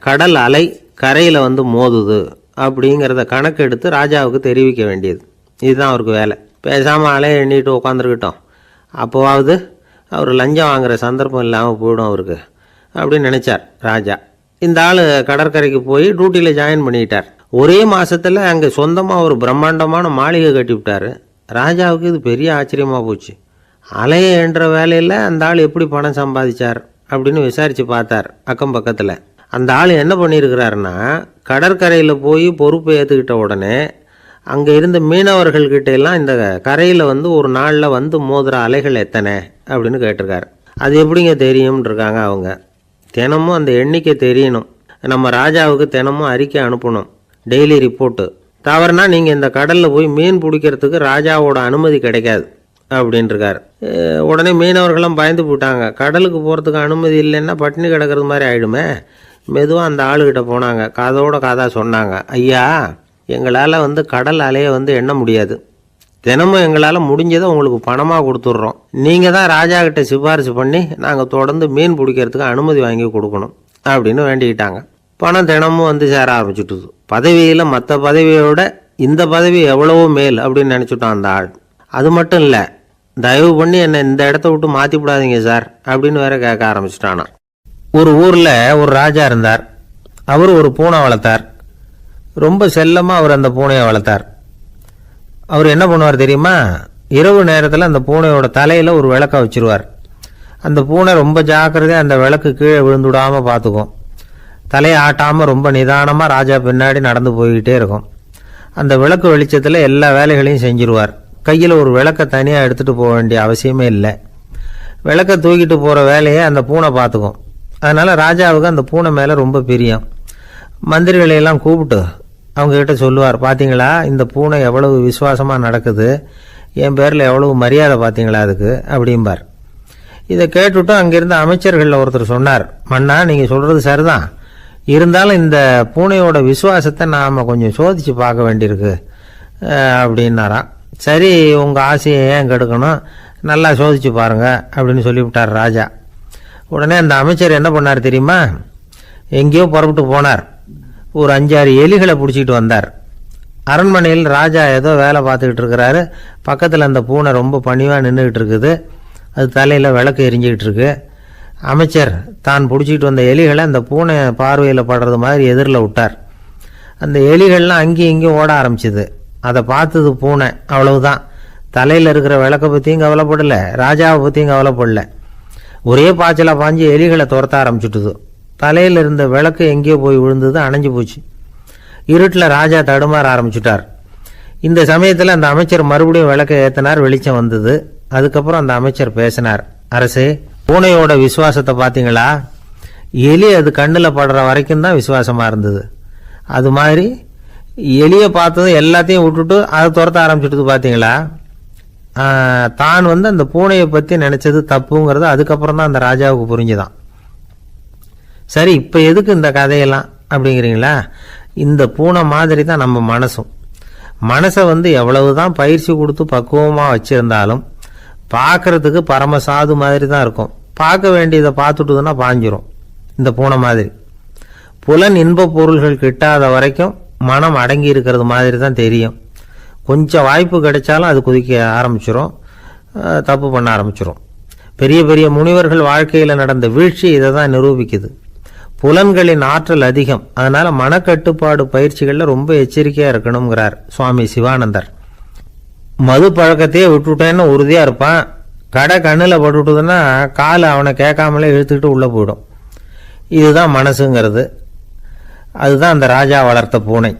கடல் அலை கரையில் வந்து மோதுது அப்படிங்கிறத கணக்கெடுத்து ராஜாவுக்கு தெரிவிக்க வேண்டியது. இதுதான் அவருக்கு வேலை. பேசாமல் அலையை எண்ணிட்டு உட்காந்துருக்கிட்டோம், அப்போவாவது அவர் லஞ்சம் வாங்குகிற சந்தர்ப்பம் இல்லாமல் போயிடும் அவருக்கு அப்படின்னு நினச்சார் ராஜா. இந்த ஆள் கடற்கரைக்கு போய் டியூட்டியில் ஜாயின் பண்ணிக்கிட்டார். ஒரே மாதத்தில் அங்கே சொந்தமாக ஒரு பிரம்மாண்டமான மாளிகை கட்டிவிட்டார். ராஜாவுக்கு இது பெரிய ஆச்சரியமாக போச்சு. அலையை என்ற வேலையில் அந்த ஆள் எப்படி பணம் சம்பாதிச்சார் அப்படின்னு விசாரித்து பார்த்தார் அக்கம் பக்கத்தில். அந்த ஆள் என்ன பண்ணியிருக்கிறாருன்னா, கடற்கரையில் போய் பொறுப்பை ஏற்றுக்கிட்ட உடனே அங்கே இருந்த மீனவர்கள்கிட்ட எல்லாம் இந்த கரையில் வந்து ஒரு நாளில் வந்து மோதுகிற அலைகள் எத்தனை அப்படின்னு கேட்டிருக்காரு. அது எப்படிங்க தெரியும்னு இருக்காங்க அவங்க. தினமும் அந்த எண்ணிக்கை தெரியணும். நம்ம ராஜாவுக்கு தினமும் அறிக்கை அனுப்பணும், டெய்லி ரிப்போர்ட்டு. தவறுனா நீங்கள் இந்த கடலில் போய் மீன் பிடிக்கிறதுக்கு ராஜாவோட அனுமதி கிடைக்காது அப்படின்ட்டுருக்காரு. உடனே மீனவர்களும் பயந்து போட்டாங்க. கடலுக்கு போகிறதுக்கு அனுமதி இல்லைன்னா பட்டினி கிடக்கிறது மாதிரி ஆகிடுமே. மெதுவாக அந்த ஆளுகிட்ட போனாங்க, காதோட காதாக சொன்னாங்க, ஐயா, எங்களால் வந்து கடல் அலையை வந்து எண்ண முடியாது. தினமும் எங்களால் முடிஞ்சதை உங்களுக்கு பணமாக கொடுத்துட்றோம். நீங்கள் தான் ராஜா கிட்ட சிபாரிசு பண்ணி நாங்கள் தொடர்ந்து மீன் பிடிக்கிறதுக்கு அனுமதி வாங்கி கொடுக்கணும் அப்படின்னு வேண்டிக்கிட்டாங்க. பணம் தினமும் வந்து சேர ஆரம்பிச்சுட்டுது. பதவியில் மற்ற பதவியோட இந்த பதவி எவ்வளவோ மேல் அப்படின்னு நினச்சிட்டோம் அந்த ஆள். அது மட்டும் இல்லை, தயவு பண்ணி என்னை இந்த இடத்த விட்டு மாற்றி விடாதீங்க சார் அப்படின்னு வேற கேட்க ஆரம்பிச்சிட்டானா. ஒரு ஊரில் ஒரு ராஜா இருந்தார். அவர் ஒரு பூனை வளர்த்தார். ரொம்ப செல்லமாக அவர் அந்த பூனையை வளர்த்தார். அவர் என்ன பண்ணுவார் தெரியுமா? இரவு நேரத்தில் அந்த பூனையோட தலையில் ஒரு விளக்க வச்சிருவார். அந்த பூனை ரொம்ப ஜாக்கிரதையாக அந்த விளக்கு கீழே விழுந்துடாமல் பார்த்துக்கும். தலையை ஆட்டாமல் ரொம்ப நிதானமாக ராஜா பின்னாடி நடந்து போய்கிட்டே இருக்கும். அந்த விளக்கு வெளிச்சத்தில் எல்லா வேலைகளையும் செஞ்சிருவார். கையில் ஒரு விளக்கை தனியாக எடுத்துகிட்டு போக வேண்டிய அவசியமே இல்லை. விளக்கை தூக்கிட்டு போகிற வேலையை அந்த பூனை பார்த்துக்கும். அதனால் ராஜாவுக்கு அந்த பூனை மேலே ரொம்ப பிரியம். மந்திரிகளையெல்லாம் கூப்பிட்டு அவங்கக்கிட்ட சொல்லுவார், பார்த்தீங்களா இந்த பூனை எவ்வளவு விசுவாசமாக நடக்குது, என் பேரில் எவ்வளவு மரியாதை பார்த்தீங்களா அதுக்கு அப்படிம்பார். இதை கேட்டுவிட்டு அங்கேருந்து அமைச்சர்களில் ஒருத்தர் சொன்னார், மன்னா நீங்கள் சொல்கிறது சரிதான், இருந்தாலும் இந்த பூனையோட விசுவாசத்தை நாம் கொஞ்சம் சோதித்து பார்க்க வேண்டியிருக்கு அப்படின்னாராம். சரி, உங்கள் ஆசையை ஏன் கெடுக்கணும், நல்லா சோதிச்சு பாருங்க அப்படின்னு சொல்லிவிட்டார் ராஜா. உடனே அந்த அமைச்சர் என்ன பண்ணார் தெரியுமா? எங்கேயோ புறப்பட்டு போனார். ஒரு 5-6 எலிகளை பிடிச்சிக்கிட்டு வந்தார். அரண்மனையில் ராஜா ஏதோ வேலை பார்த்துக்கிட்டு இருக்கிறாரு. பக்கத்தில் அந்த பூனை ரொம்ப பணிவாக நின்றுக்கிட்டு இருக்குது. அது தலையில் விளக்கு எரிஞ்சிக்கிட்டு இருக்கு. அமைச்சர் தான் பிடிச்சிக்கிட்டு வந்த எலிகளை அந்த பூனை பார்வையில் படுறது மாதிரி எதிரில் விட்டார். அந்த எலிகள்லாம் அங்கேயும் இங்கேயும் ஓட ஆரம்பிச்சிது. அதை பார்த்தது பூனை, அவ்வளவுதான். தலையில் இருக்கிற விளக்கை பற்றியும் கவலைப்படலை, ராஜாவை பற்றியும் கவலைப்படல. ஒரே பாய்ச்சலாக பாஞ்சு எலிகளை துரத்த ஆரம்பிச்சுட்டுது. தலையில் இருந்த விளக்கு எங்கேயோ போய் விழுந்தது, அணைஞ்சு போச்சு. இருட்டில் ராஜா தடுமாற ஆரம்பிச்சுட்டார். இந்த சமயத்தில் அந்த அமைச்சர் மறுபடியும் விளக்கை ஏற்றினார். வெளிச்சம் வந்தது. அதுக்கப்புறம் அந்த அமைச்சர் பேசினார், அரசே, பூனையோட விசுவாசத்தை பார்த்தீங்களா? எலி அது கண்ணில் படுற வரைக்கும் தான் விசுவாசமாக இருந்தது. அது மாதிரி எலியை பார்த்ததும் எல்லாத்தையும் விட்டுட்டு அதை துரத்த ஆரம்பிச்சுட்டு பார்த்தீங்களா? தான் அந்த பூனையை பற்றி நினச்சது தப்புங்கிறது அதுக்கப்புறம் தான் அந்த ராஜாவுக்கு புரிஞ்சுதான். சரி, இப்போ எதுக்கு இந்த கதையெல்லாம் அப்படிங்கிறீங்களா? இந்த பூனை மாதிரி தான் நம்ம மனசும். மனசை எவ்வளவு தான் பயிற்சி கொடுத்து பக்குவமாக வச்சுருந்தாலும் பார்க்குறதுக்கு பரமசாது மாதிரி தான் இருக்கும். பார்க்க வேண்டியதை பார்த்துட்டுதுன்னா பாஞ்சிரும். இந்த பூனை மாதிரி புலன் இன்ப பொருள்கள் கிட்டாத வரைக்கும் மனம் அடங்கி இருக்கிறது மாதிரி தான் தெரியும். கொஞ்சம் வாய்ப்பு கிடைச்சாலும் அது குதிக்க ஆரம்பிச்சிடும், தப்பு பண்ண ஆரம்பிச்சிடும். பெரிய பெரிய முனிவர்கள் வாழ்க்கையில் நடந்த வீழ்ச்சி இதை தான் நிரூபிக்குது. புலன்களின் ஆற்றல் அதிகம். அதனால் மனக்கட்டுப்பாடு பயிற்சிகளில் ரொம்ப எச்சரிக்கையாக இருக்கணுங்கிறார் சுவாமி சிவானந்தர். மது பழக்கத்தையே விட்டுவிட்டேன்னு உறுதியாக இருப்பான். கடை கண்ணில் பட்டுவிட்டதுன்னா கால் அவனை கேட்காமலே இழுத்துக்கிட்டு உள்ளே போயிடும். இதுதான் மனசுங்கிறது. அதுதான் அந்த ராஜா வளர்த்த பூனை.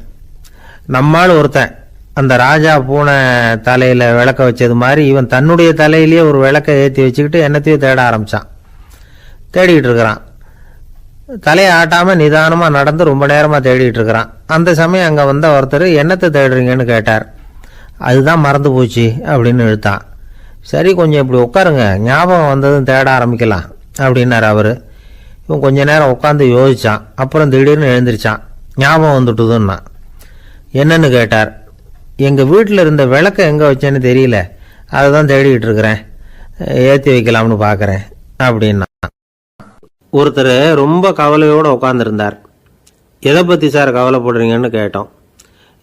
நம்மால் ஒருத்தன் அந்த ராஜா பூனை தலையில் விளக்க வச்சது மாதிரி இவன் தன்னுடைய தலையிலேயே ஒரு விளக்கை ஏற்றி வச்சுக்கிட்டு என்னத்தையும் தேட ஆரம்பித்தான். தேடிக்கிட்டு இருக்கிறான். தலையை ஆட்டாமல் நிதானமாக நடந்து ரொம்ப நேரமாக தேடிட்டு இருக்கிறான். அந்த சமயம் அங்கே வந்த ஒருத்தர், என்னத்தை தேடுறீங்கன்னு கேட்டார். அதுதான் மறந்து போச்சு அப்படின்னு இழுத்தான். சரி, கொஞ்சம் இப்படி உட்காருங்க, ஞாபகம் வந்ததும் தேட ஆரம்பிக்கலாம் அப்படின்னார் அவர். இவன் கொஞ்ச நேரம் உட்காந்து யோசித்தான். அப்புறம் திடீர்னு எழுந்திரிச்சான். ஞாபகம் வந்துட்டுதுன்னா. என்னன்னு கேட்டார். எங்கள் வீட்டில் இருந்த விளக்கை எங்கே வச்சேன்னு தெரியல, அதை தான் தேடிக்கிட்டு இருக்கிறேன், ஏற்றி வைக்கலாம்னு பார்க்குறேன் அப்படின்னா. ஒருத்தர் ரொம்ப கவலையோடு உட்காந்துருந்தார். எதை பற்றி சார் கவலைப்படுறீங்கன்னு கேட்டோம்.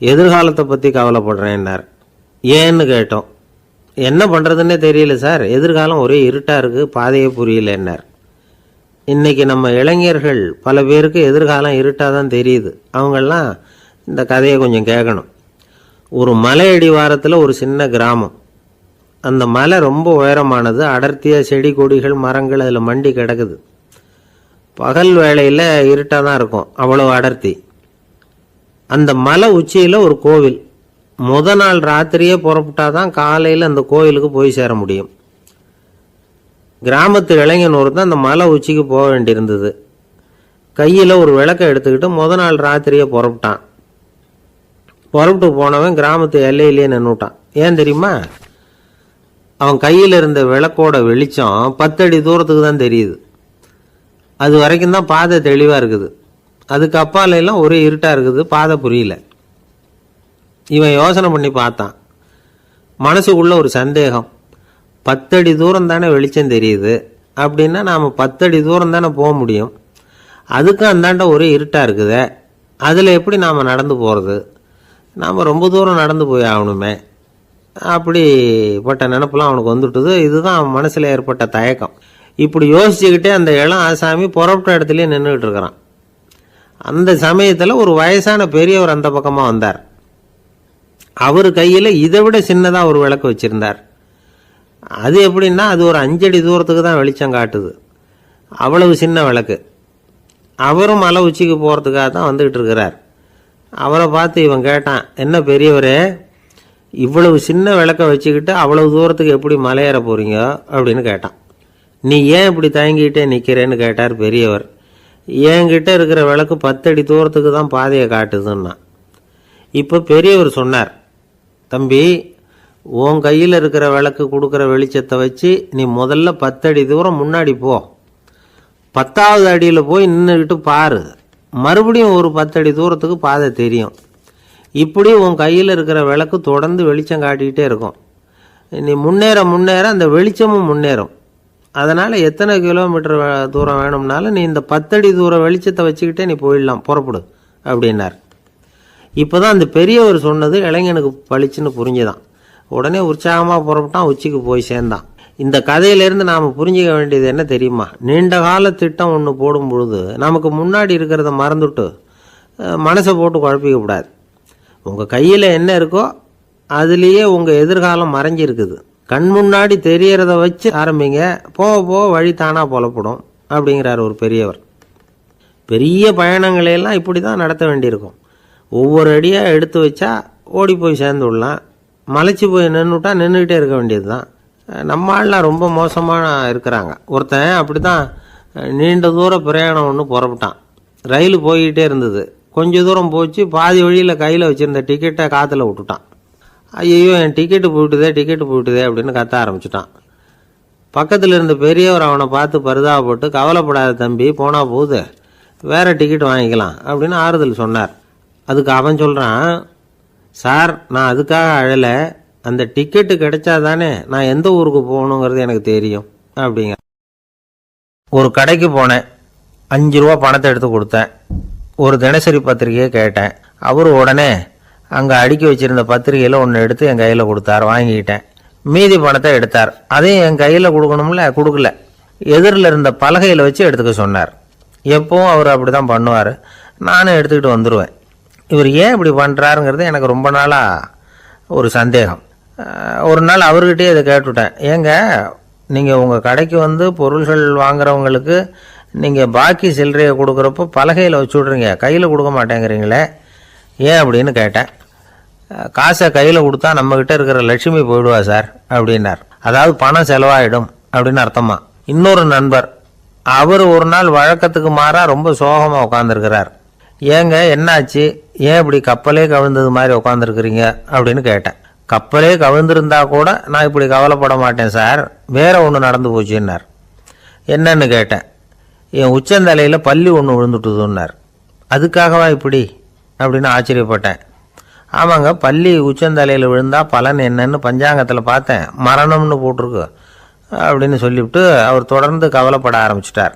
எதிர்காலத்தை பற்றி கவலைப்படுறேன்னார். ஏன்னு கேட்டோம். என்ன பண்ணுறதுன்னே தெரியல சார், எதிர்காலம் ஒரே இருட்டாக இருக்குது, பாதையே புரியலன்னார். இன்றைக்கி நம்ம இளைஞர்கள் பல பேருக்கு எதிர்காலம் இருட்டாக தான் தெரியுது. அவங்கெல்லாம் இந்த கதையை கொஞ்சம் கேட்கணும். ஒரு மலை அடிவாரத்தில் ஒரு சின்ன கிராமம். அந்த மலை ரொம்ப உயரமானது. அடர்த்தியாக செடி கொடிகள் மரங்கள் அதில் மண்டி கிடக்குது. பகல் வேளையில் இருட்டாக தான் இருக்கும், அவ்வளோ அடர்த்தி. அந்த மலை உச்சியில் ஒரு கோவில். நாள் ராத்திரியே புறப்பட்டாதான் காலையில் அந்த கோவிலுக்கு போய் சேர முடியும். கிராமத்து இளைஞன் ஒருத்தன் அந்த மலை உச்சிக்கு போக வேண்டியிருந்தது. கையில் ஒரு விளக்கை எடுத்துக்கிட்டு நாள் ராத்திரியே புறப்பட்டான். புறப்பட்டு போனவன் கிராமத்து எல்லையிலேயே நின்றுட்டான். ஏன் தெரியுமா? அவன் கையில் இருந்த விளக்கோட வெளிச்சம் 10 அடி தூரத்துக்கு தான் தெரியுது. அது வரைக்கும் தான் பாதை தெளிவாக இருக்குது. அதுக்கு அப்பால எல்லாம் ஒரே இருட்டாக இருக்குது, பாதை புரியல. இவன் யோசனை பண்ணி பார்த்தான். மனசுக்குள்ள ஒரு சந்தேகம். 10 அடி தூரம் தானே வெளிச்சம் தெரியுது, அப்படின்னா நாம் 10 அடி தூரம் தானே போக முடியும். அதுக்கும் அந்தாண்ட ஒரே இருட்டாக இருக்குதே, அதில் எப்படி நாம் நடந்து போகிறது? நாம் ரொம்ப தூரம் நடந்து போய் ஆகணுமே அப்படிப்பட்ட நினப்பெல்லாம் அவனுக்கு வந்துட்டுது. இதுதான் அவன் மனசில் ஏற்பட்ட தயக்கம். இப்படி யோசிச்சுக்கிட்டே அந்த இளம் ஆசாமி புறப்பட்ட இடத்துலயே நின்றுக்கிட்டு இருக்கிறான். அந்த சமயத்தில் ஒரு வயசான பெரியவர் அந்த பக்கமாக வந்தார். அவர் கையில் இதை விட சின்னதாக ஒரு விளக்கு வச்சுருந்தார். அது எப்படின்னா அது ஒரு 5 அடி தூரத்துக்கு தான் வெளிச்சம் காட்டுது. அவ்வளவு சின்ன விளக்கு. அவரும் மலை உச்சிக்கு போகிறதுக்காக தான் வந்துக்கிட்டு இருக்கிறார். அவரை பார்த்து இவன் கேட்டான், என்ன பெரியவரே, இவ்வளவு சின்ன விளக்கை வச்சுக்கிட்டு அவ்வளவு தூரத்துக்கு எப்படி மலையேற போகிறீங்க அப்படின்னு கேட்டான். நீ ஏன் இப்படி தயங்கிட்டே நிற்கிறேன்னு கேட்டார் பெரியவர். என்கிட்ட இருக்கிற விளக்கு 10 அடி தூரத்துக்கு தான் பாதையை காட்டுதுன்னா. இப்போ பெரியவர் சொன்னார், தம்பி, உன் கையில் இருக்கிற விளக்கு கொடுக்குற வெளிச்சத்தை வச்சு நீ முதல்ல 10 அடி தூரம் முன்னாடி போ. 10வது அடியில் போய் நின்றுக்கிட்டு பாரு. மறுபடியும் ஒரு 10 அடி தூரத்துக்கு பாதை தெரியும். இப்படி உன் கையில் இருக்கிற விளக்கு தொடர்ந்து வெளிச்சம் காட்டிக்கிட்டே இருக்கும். நீ முன்னேற முன்னேற அந்த வெளிச்சமும் முன்னேறும். அதனால் எத்தனை கிலோமீட்டர் தூரம் வேணும்னாலும் நீ இந்த 10 அடி தூரம் வெளிச்சத்தை வச்சுக்கிட்டே நீ போயிடலாம், புறப்படு அப்படின்னார். இப்போ தான் அந்த பெரியவர் சொன்னது இளைஞனுக்கு பளிச்சுன்னு புரிஞ்சுதான். உடனே உற்சாகமாக புறப்பட்டான், உச்சிக்கு போய் சேர்ந்தான். இந்த கதையிலேருந்து நாம் புரிஞ்சிக்க வேண்டியது என்ன தெரியுமா? நீண்ட கால திட்டம் ஒன்று போடும் பொழுது நமக்கு முன்னாடி இருக்கிறத மறந்துட்டு மனசை போட்டு குழப்பிக்க கூடாது. உங்கள் கையில் என்ன இருக்கோ அதுலேயே உங்கள் எதிர்காலம் மறைஞ்சிருக்குது. கண் முன்னாடி தெரியறத வச்சு ஆரம்பிங்க, போக போக வழி தானாக புலப்படும் அப்படிங்கிறார் ஒரு பெரியவர். பெரிய பயணங்களையெல்லாம் இப்படி தான் நடத்த வேண்டியிருக்கும். ஒவ்வொரு அடியாக எடுத்து வச்சா ஓடி போய் சேர்ந்து விடலாம். மலைச்சி போய் நின்றுட்டா நின்றுக்கிட்டே இருக்க வேண்டியது தான். நம்ம ஆள்லாம் ரொம்ப மோசமாக இருக்கிறாங்க. ஒருத்தன் அப்படி தான் நீண்ட தூர பிரயாணம் ஒன்று புறப்பட்டான். ரயில் போய்கிட்டே இருந்தது. கொஞ்சம் தூரம் போச்சு, பாதி வழியில் கையில் வச்சுருந்த டிக்கெட்டை காற்றுல விட்டுட்டான். ஐயோ, என் டிக்கெட்டு போயிட்டுதே அப்படின்னு கத்த ஆரம்பிச்சிட்டான். பக்கத்தில் இருந்த பெரியவர் அவனை பார்த்து பரிதாபப்பட்டு, கவலைப்படாத தம்பி, போனால் போகுது, வேறு டிக்கெட் வாங்கிக்கலாம் அப்படின்னு ஆறுதல் சொன்னார். அதுக்கு அவன் சொல்கிறான், சார், நான் அதுக்காக அழலை, அந்த டிக்கெட்டு கிடைச்சா தானே நான் எந்த ஊருக்கு போகணுங்கிறது எனக்கு தெரியும் அப்படிங்க. ஒரு கடைக்கு போனேன், 5 ரூபா பணத்தை எடுத்து கொடுத்தேன். ஒரு தினசரி பத்திரிகையை கேட்டேன். அவர் உடனே அங்கே அடுக்கி வச்சிருந்த பத்திரிகையில் ஒன்று எடுத்து என் கையில் கொடுத்தார், வாங்கிக்கிட்டேன். மீதி பணத்தை எடுத்தார், அதையும் என் கையில் கொடுக்கணும்ல, கொடுக்கல. எதிரில் இருந்த பலகையில் வச்சு எடுத்துக்க சொன்னார். எப்பவும் அவர் அப்படி தான் பண்ணுவார். நானும் எடுத்துக்கிட்டு வந்துடுவேன். இவர் ஏன் இப்படி பண்ணுறாருங்கிறது எனக்கு ரொம்ப நாளாக ஒரு சந்தேகம். ஒரு நாள் அவர்கிட்டயே இதை கேட்டுவிட்டேன், ஏங்க, நீங்கள் உங்கள் கடைக்கு வந்து பொருள்கள் வாங்குறவங்களுக்கு நீங்கள் பாக்கி சில்லறையை கொடுக்குறப்போ பலகையில் வச்சு விட்றீங்க, கையில் கொடுக்க மாட்டேங்கிறீங்களே, ஏன் அப்படின்னு கேட்டேன். காசை கையில் கொடுத்தா நம்மக்கிட்ட இருக்கிற லட்சுமி போயிடுவா சார் அப்படின்னார். அதாவது பணம் செலவாயிடும் அப்படின்னு அர்த்தமா. இன்னொரு நண்பர், அவர் ஒரு நாள் வழக்கத்துக்கு மாறாக ரொம்ப சோகமாக உட்காந்துருக்கிறார். ஏங்க, என்னாச்சு, ஏன் இப்படி கப்பலே கவிழ்ந்தது மாதிரி உட்காந்துருக்குறீங்க அப்படின்னு கேட்டேன். கப்பலே கவிழ்ந்திருந்தா கூட நான் இப்படி கவலைப்பட மாட்டேன் சார், வேற ஒன்று நடந்து போச்சுன்னார். என்னன்னு கேட்டேன். என் உச்சந்தலையில் பல்லி ஒன்று விழுந்துட்டுதுன்னார். அதுக்காகவா இப்படி அப்படின்னு ஆச்சரியப்பட்டேன். ஆமாங்க, பல்லி உச்சந்தலையில் விழுந்தால் பலன் என்னன்னு பஞ்சாங்கத்தில் பார்த்தேன், மரணம்னு போட்டிருக்கு அப்படின்னு சொல்லிவிட்டு அவர் தொடர்ந்து கவலைப்பட ஆரம்பிச்சிட்டார்.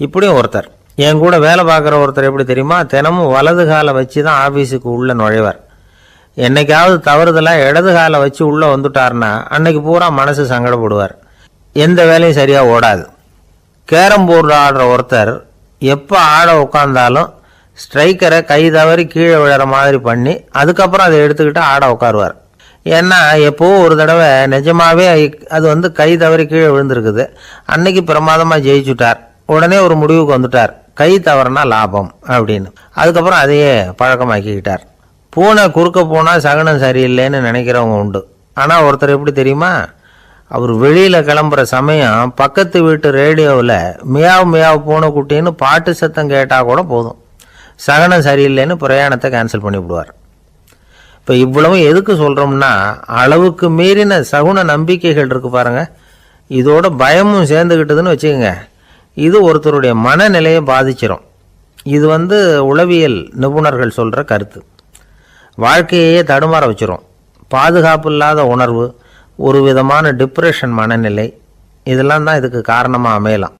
இப்படியும் ஒருத்தர், என் கூட வேலை பார்க்குற ஒருத்தர் எப்படி தெரியுமா, தினமும் வலது காலை வச்சு தான் ஆஃபீஸுக்கு உள்ளே நுழைவார். என்னைக்காவது தவறுதலாக இடது காலை வச்சு உள்ளே வந்துட்டார்னா அன்னைக்கு பூரா மனசு சங்கடப்படுவார், எந்த வேலையும் சரியாக ஓடாது. கேரம் போர்டு ஆடுற ஒருத்தர் எப்போ ஆட உட்காந்தாலும் ஸ்ட்ரைக்கரை கை தவறி கீழே விழுற மாதிரி பண்ணி அதுக்கப்புறம் அதை எடுத்துக்கிட்டு ஆட உட்காருவார். ஏன்னா எப்போவோ ஒரு தடவை நிஜமாகவே அது வந்து கை தவறி கீழே விழுந்திருக்குது. அன்னைக்கு பிரமாதமாக ஜெயிச்சுட்டார். உடனே ஒரு முடிவுக்கு வந்துட்டார், கை தவறுனா லாபம் அப்படின்னு. அதுக்கப்புறம் அதையே பழக்கமாக்கிக்கிட்டார். பூனை குறுக்க போனால் சகனம் சரியில்லைன்னு நினைக்கிறவங்க உண்டு. ஆனால் ஒருத்தர் எப்படி தெரியுமா, அவர் வெளியில் கிளம்புற சமயம் பக்கத்து வீட்டு ரேடியோவில் மியாவ் மியாவ் பூனை குட்டின்னு பாட்டு சத்தம் கேட்டால் கூட போதும், சகனம் சரியில்லைன்னு பிரயாணத்தை கேன்சல் பண்ணிவிடுவார். இப்போ இவ்வளவும் எதுக்கு சொல்கிறோம்னா, அளவுக்கு மீறின சகுன நம்பிக்கைகள் இருக்கு பாருங்க, இதோட பயமும் சேர்ந்துக்கிட்டதுன்னு வச்சுக்கோங்க, இது ஒருத்தருடைய மனநிலையை பாதிச்சிடும். இது வந்து உளவியல் நிபுணர்கள் சொல்கிற கருத்து. வாழ்க்கையே தடுமாற வச்சிரும். பாதுகாப்பு இல்லாத உணர்வு, ஒரு விதமான டிப்ரெஷன் மனநிலை, இதெல்லாம் தான் இதுக்கு காரணமாக அமையலாம்.